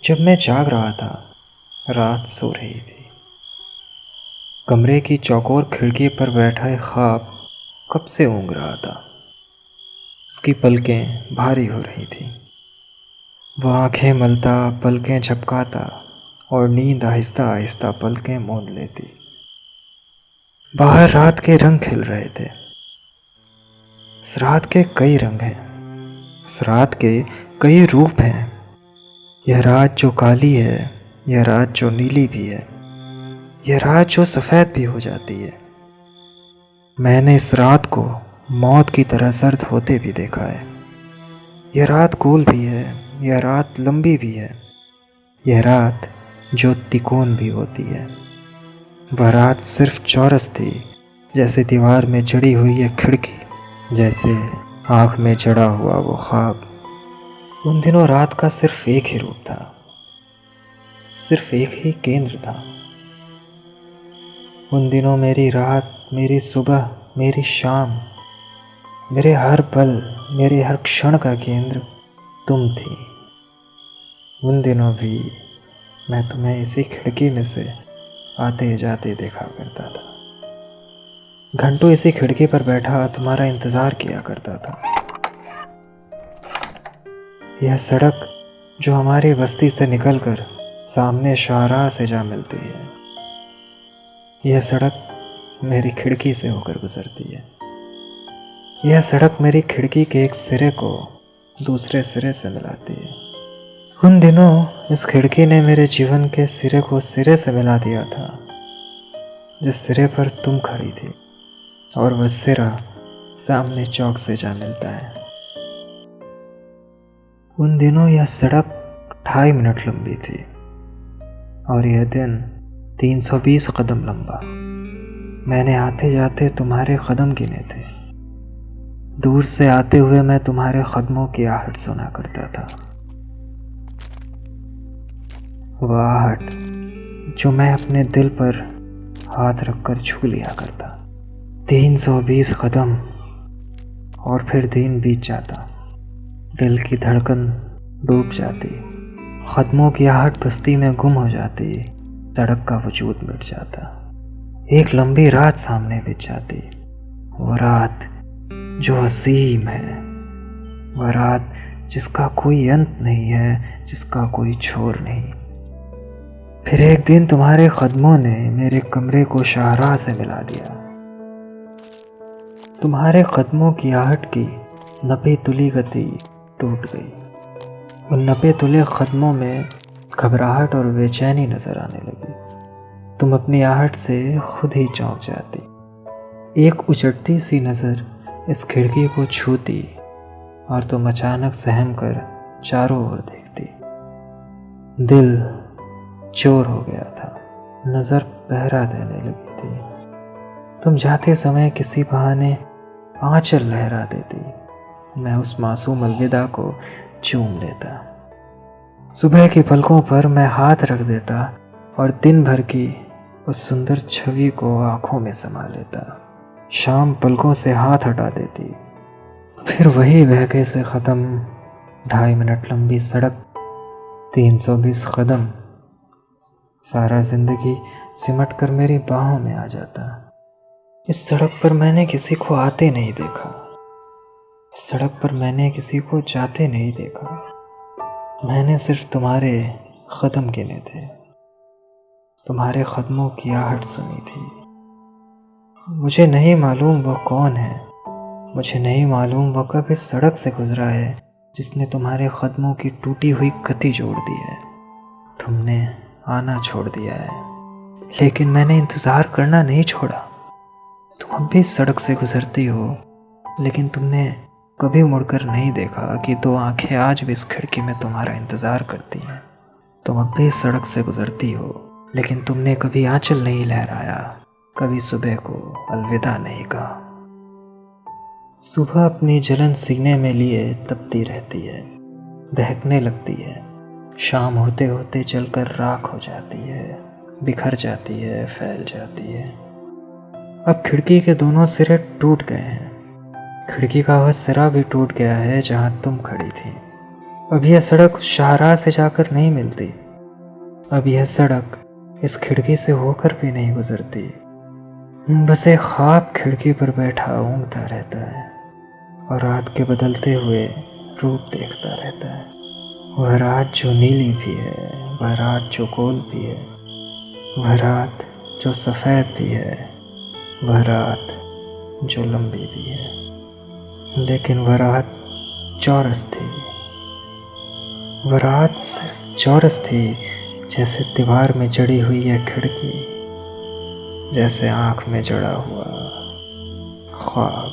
जब मैं जाग रहा था, रात सो रही थी। कमरे की चौकोर खिड़की पर बैठा एक ख्वाब कब से ऊँग रहा था। उसकी पलकें भारी हो रही थीं। वह आंखें मलता, पलकें झपकाता और नींद आहिस्ता आहिस्ता पलकें मूंद लेती। बाहर रात के रंग खिल रहे थे। इस रात के कई रंग हैं, इस रात के कई रूप हैं। यह रात जो काली है, यह रात जो नीली भी है, यह रात जो सफ़ेद भी हो जाती है। मैंने इस रात को मौत की तरह सर्द होते भी देखा है। यह रात गोल भी है, यह रात लंबी भी है, यह रात जो तिकोन भी होती है। वह रात सिर्फ चौरस थी, जैसे दीवार में जड़ी हुई यह खिड़की, जैसे आँख में जड़ा हुआ वो ख्वाब। उन दिनों रात का सिर्फ एक ही रूप था, सिर्फ एक ही केंद्र था। उन दिनों मेरी रात, मेरी सुबह, मेरी शाम, मेरे हर पल, मेरे हर क्षण का केंद्र तुम थी। उन दिनों भी मैं तुम्हें इसी खिड़की में से आते जाते देखा करता था। घंटों इसी खिड़की पर बैठा तुम्हारा इंतज़ार किया करता था। यह सड़क जो हमारी बस्ती से निकलकर सामने शाहराह से जा मिलती है, यह सड़क मेरी खिड़की से होकर गुजरती है। यह सड़क मेरी खिड़की के एक सिरे को दूसरे सिरे से मिलाती है। उन दिनों इस खिड़की ने मेरे जीवन के सिरे को सिरे से मिला दिया था, जिस सिरे पर तुम खड़ी थी, और वह सिरा सामने चौक से जा मिलता है। उन दिनों यह सड़क 2.5 मिनट लंबी थी और यह दिन 320 कदम लंबा। मैंने आते जाते तुम्हारे कदम गिने थे। दूर से आते हुए मैं तुम्हारे कदमों की आहट सुना करता था। वह आहट जो मैं अपने दिल पर हाथ रखकर छू लिया करता। 320 कदम और फिर दिन बीत जाता। दिल की धड़कन डूब जाती, कदमों की आहट बस्ती में गुम हो जाती, सड़क का वजूद मिट जाता। एक लंबी रात सामने बीत जाती, वो रात जो असीम है, वह रात जिसका कोई अंत नहीं है, जिसका कोई छोर नहीं। फिर एक दिन तुम्हारे कदमों ने मेरे कमरे को शाहराह से मिला दिया। तुम्हारे कदमों की आहट की नपे तुली गति टूट गई। उन नपे तुले कदमों में घबराहट और बेचैनी नजर आने लगी। तुम अपनी आहट से खुद ही चौंक जाती। एक उचटती सी नज़र इस खिड़की को छूती और तुम अचानक सहम कर चारों ओर देखती। दिल चोर हो गया था, नज़र पहरा देने लगी थी। तुम जाते समय किसी बहाने आंचल लहरा देती। मैं उस मासूम अलविदा को चूम लेता। सुबह की पलकों पर मैं हाथ रख देता और दिन भर की उस सुंदर छवि को आंखों में समा लेता। शाम पलकों से हाथ हटा देती। फिर वही बहके से ख़त्म 2.5 मिनट लंबी सड़क, 320 कदम, सारा जिंदगी सिमट कर मेरी बाहों में आ जाता। इस सड़क पर मैंने किसी को आते नहीं देखा, इस सड़क पर मैंने किसी को जाते नहीं देखा। मैंने सिर्फ तुम्हारे कदम गिने थे, तुम्हारे कदमों की आहट सुनी थी। मुझे नहीं मालूम वह कौन है, मुझे नहीं मालूम वह कब इस सड़क से गुजरा है जिसने तुम्हारे कदमों की टूटी हुई गति जोड़ दी है। तुमने आना छोड़ दिया है, लेकिन मैंने इंतज़ार करना नहीं छोड़ा। तुम अब भी इस सड़क से गुजरती हो, लेकिन तुमने कभी मुड़कर नहीं देखा कि 2 आंखें आज भी इस खिड़की में तुम्हारा इंतज़ार करती हैं। तुम अब भी इस सड़क से गुजरती हो, लेकिन तुमने कभी आंचल नहीं लहराया, कभी सुबह को अलविदा नहीं कहा। सुबह अपनी जलन सीने में लिए तपती रहती है, दहकने लगती है। शाम होते होते जलकर राख हो जाती है, बिखर जाती है, फैल जाती है। अब खिड़की के दोनों सिरे टूट गए हैं। खिड़की का वह सिरा भी टूट गया है जहाँ तुम खड़ी थी। अब यह सड़क उस शाहराह से जाकर नहीं मिलती, अब यह सड़क इस खिड़की से होकर भी नहीं गुजरती। बस एक ख्वाब खिड़की पर बैठा ऊँघता रहता है और रात के बदलते हुए रूप देखता रहता है। वह रात जो नीली भी है, वह रात जो गोल भी है, वह रात जो सफ़ेद भी है, वह रात जो लंबी भी है। लेकिन वह रात चौरस थी। वह रात सिर्फ चौरस थी, जैसे दीवार में जड़ी हुई है खिड़की, जैसे आँख में जड़ा हुआ ख्वाब।